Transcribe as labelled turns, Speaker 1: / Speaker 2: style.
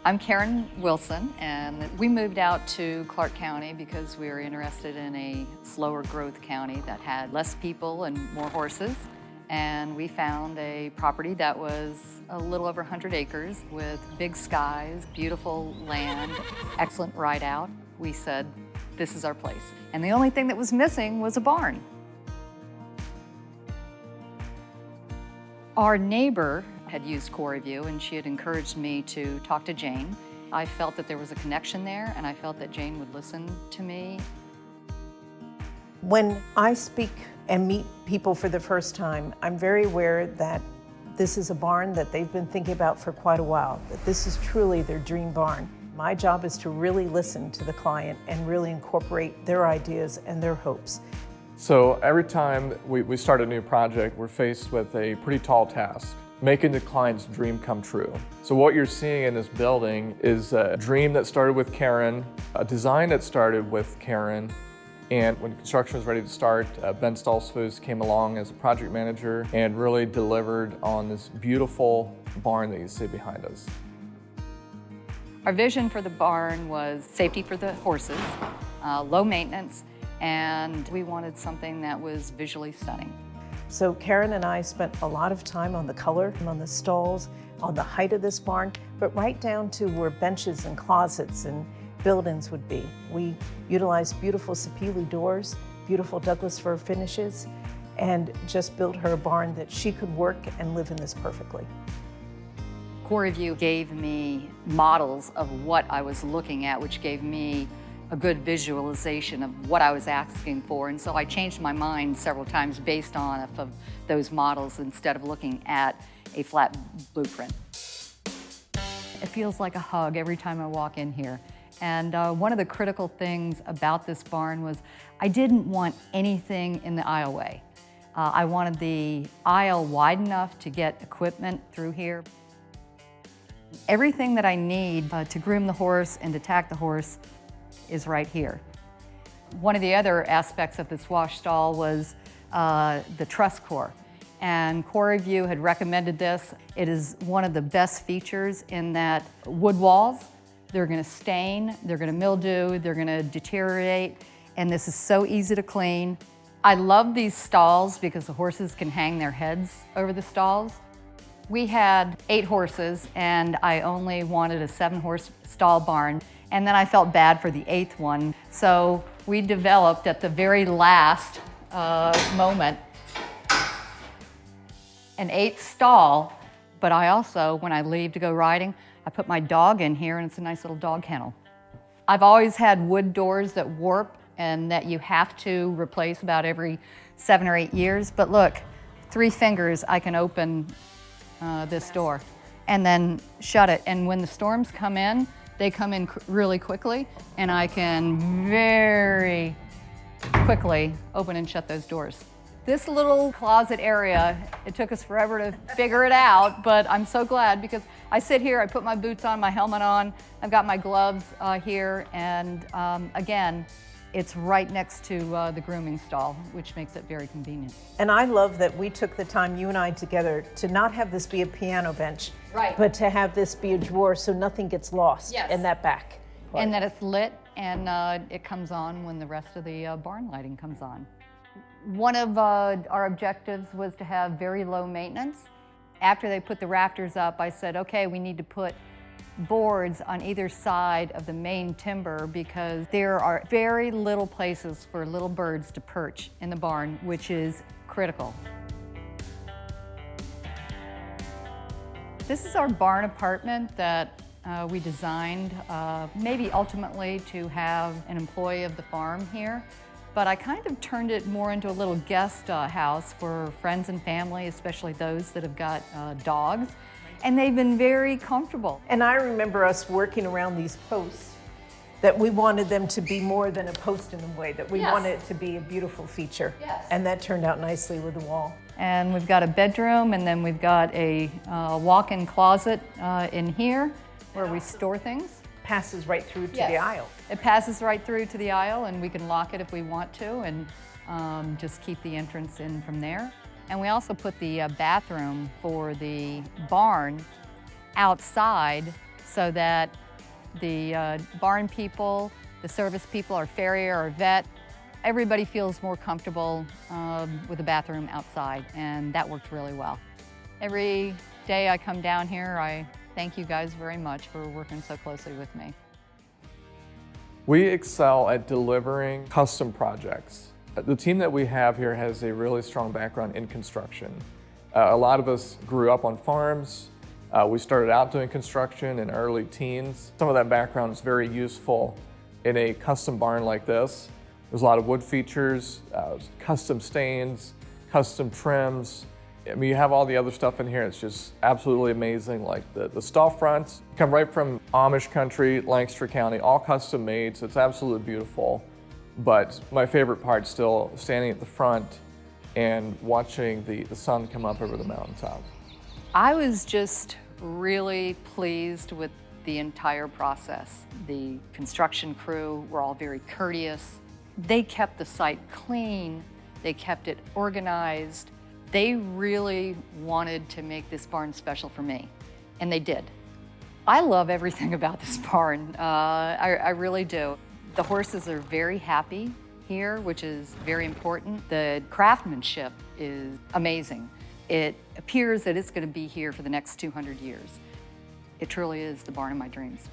Speaker 1: I'm Karen Wilson, and we moved out to Clark County because we were interested in a slower growth county that had less people and more horses. And we found a property that was a little over 100 acres with big skies, beautiful land, excellent ride out. We said, this is our place. And the only thing that was missing was a barn. Our neighbor had used CoreView, and she had encouraged me to talk to Jane. I felt that there was a connection there, and I felt that Jane would listen to me.
Speaker 2: When I speak and meet people for the first time, I'm very aware that this is a barn that they've been thinking about for quite a while, that this is truly their dream barn. My job is to really listen to the client and really incorporate their ideas and their hopes.
Speaker 3: So every time we start a new project, we're faced with a pretty tall task, making the client's dream come true. So what you're seeing in this building is a dream that started with Karen, a design that started with Karen, and when construction was ready to start, Ben Stolzfus came along as a project manager and really delivered on this beautiful barn that you see behind us.
Speaker 1: Our vision for the barn was safety for the horses, low maintenance, and we wanted something that was visually stunning.
Speaker 2: So Karen and I spent a lot of time on the color, on the stalls, on the height of this barn, but right down to where benches and closets and build-ins would be. We utilized beautiful sapele doors, beautiful Douglas fir finishes, and just built her a barn that she could work and live in this perfectly.
Speaker 1: CoreView gave me models of what I was looking at, which gave me a good visualization of what I was asking for, and so I changed my mind several times based on of those models instead of looking at a flat blueprint. It feels like a hug every time I walk in here. And one of the critical things about this barn was I didn't want anything in the aisleway. I wanted the aisle wide enough to get equipment through here. Everything that I need to groom the horse and to tack the horse is right here. One of the other aspects of this wash stall was the truss core. And CoreView had recommended this. It is one of the best features in that wood walls, they're gonna stain, they're gonna mildew, they're gonna deteriorate, and this is so easy to clean. I love these stalls because the horses can hang their heads over the stalls. We had 8 horses, and I only wanted a 7-horse stall barn. And then I felt bad for the 8th one. So we developed at the very last moment an 8th stall. But I also, when I leave to go riding, I put my dog in here, and it's a nice little dog kennel. I've always had wood doors that warp and that you have to replace about every 7 or 8 years. But look, 3 fingers, I can open this door and then shut it. And when the storms come in, they come in really quickly, and I can very quickly open and shut those doors. This little closet area, it took us forever to figure it out, but I'm so glad because I sit here, I put my boots on, my helmet on, I've got my gloves here, and again, it's right next to the grooming stall, which makes it very convenient.
Speaker 2: And I love that we took the time, you and I together, to not have this be a piano bench,
Speaker 1: right,
Speaker 2: but to have this be a drawer so nothing gets lost
Speaker 1: yes,
Speaker 2: in that back.
Speaker 1: And that it's lit and it comes on when the rest of the barn lighting comes on. One of our objectives was to have very low maintenance. After they put the rafters up, I said, okay, we need to put boards on either side of the main timber because there are very little places for little birds to perch in the barn, which is critical. This is our barn apartment that we designed, maybe ultimately to have an employee of the farm here, but I kind of turned it more into a little guest house for friends and family, especially those that have got dogs. And they've been very comfortable.
Speaker 2: And I remember us working around these posts that we wanted them to be more than a post in a way, that we
Speaker 1: yes,
Speaker 2: wanted it to be a beautiful feature.
Speaker 1: Yes.
Speaker 2: And that turned out nicely with the wall.
Speaker 1: And we've got a bedroom, and then we've got a walk-in closet in here where we store things.
Speaker 2: Passes right through to
Speaker 1: yes,
Speaker 2: the aisle.
Speaker 1: It passes right through to the aisle, and we can lock it if we want to, and just keep the entrance in from there. And we also put the bathroom for the barn outside so that the barn people, the service people, our farrier, our vet, everybody feels more comfortable with the bathroom outside, and that worked really well. Every day I come down here, I thank you guys very much for working so closely with me.
Speaker 3: We excel at delivering custom projects. The team that we have here has a really strong background in construction. A lot of us grew up on farms. We started out doing construction in early teens. Some of that background is very useful in a custom barn like this. There's a lot of wood features, custom stains, custom trims. I mean, you have all the other stuff in here. It's just absolutely amazing. Like the stall fronts come right from Amish country, Lancaster County, all custom made, so it's absolutely beautiful. But my favorite part's still standing at the front and watching the sun come up over the mountaintop.
Speaker 1: I was just really pleased with the entire process. The construction crew were all very courteous. They kept the site clean, they kept it organized. They really wanted to make this barn special for me, and they did. I love everything about this barn, I really do. The horses are very happy here, which is very important. The craftsmanship is amazing. It appears that it's going to be here for the next 200 years. It truly is the barn of my dreams.